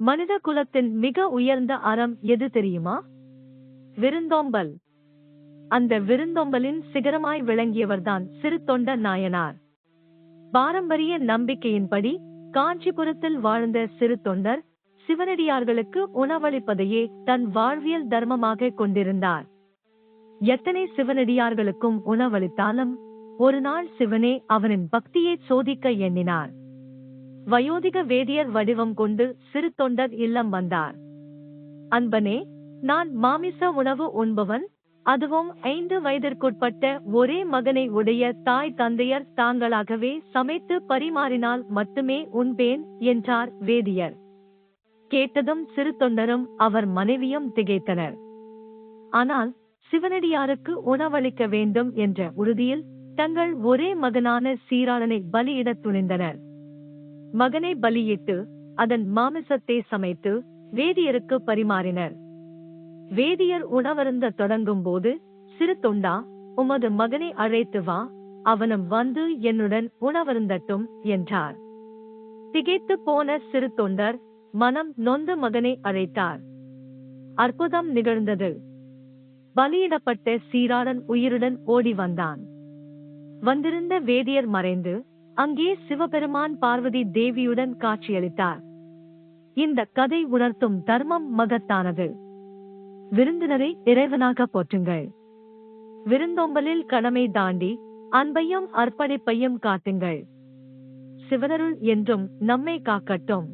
மனித குலத்தின் மிக உயர்ந்த அறம் எது தெரியுமா? விருந்தோம்பல். அந்த விருந்தோம்பலின் சிகரமாய் விளங்கியவர்தான் சிறு தொண்ட நாயனார். பாரம்பரிய நம்பிக்கையின்படி காஞ்சிபுரத்தில் வாழ்ந்த சிறு தொண்டர் சிவனடியார்களுக்கு உணவளிப்பதையே தன் வாழ்வியல் தர்மமாக கொண்டிருந்தார். எத்தனை சிவனடியார்களுக்கும் உணவளித்தாலும் ஒரு நாள் சிவனே அவனின் பக்தியை சோதிக்க எண்ணினார். வயோதிக வேதியர் வடிவம் கொண்டு சிறு தொண்டர் இல்லம் வந்தார். அன்பனே, நான் மாமிச உணவு உண்பவன், அதுவும் 5 வயதிற்குட்பட்ட ஒரே மகனை உடைய தாய் தந்தையர் தாங்களாகவே சமைத்து பரிமாறினால் மட்டுமே உண்பேன் என்றார் வேதியர். கேட்டதும் சிறு தொண்டரும் அவர் மனைவியும் திகைத்தனர். ஆனால் சிவனடியாருக்கு உணவளிக்க வேண்டும் என்ற உறுதியில் தங்கள் ஒரே மகனான சீராளனை பலியிடத் துணிந்தனர். மகனை பலியிட்டு அதன் மாமிசத்தை சமைத்து வேதியருக்கு பரிமாறினர். வேதியர் உணவருந்த தொடங்கும் போது, சிறு தொண்டா, உமது மகனை அழைத்து வா, அவனும் வந்து என்னுடன் உணவருந்தட்டும் என்றார். திகைத்து போன சிறு தொண்டர் மனம் நொந்து மகனை அழைத்தார். அற்புதம் நிகழ்ந்தது. பலியிடப்பட்ட சீராளன் உயிருடன் ஓடி வந்தான். வந்திருந்த வேதியர் மறைந்து அங்கே சிவபெருமான் பார்வதி தேவியுடன் காட்சியளித்தார். இந்த கதை உணர்த்தும் தர்மம் மகத்தானது. விருந்தினரை இறைவனாக போற்றுங்கள். விருந்தோம்பலில் கடமை தாண்டி அன்பையும் அர்ப்பணிப்பையும் காட்டுங்கள். சிவனருள் என்றும் நம்மை காக்கட்டும்.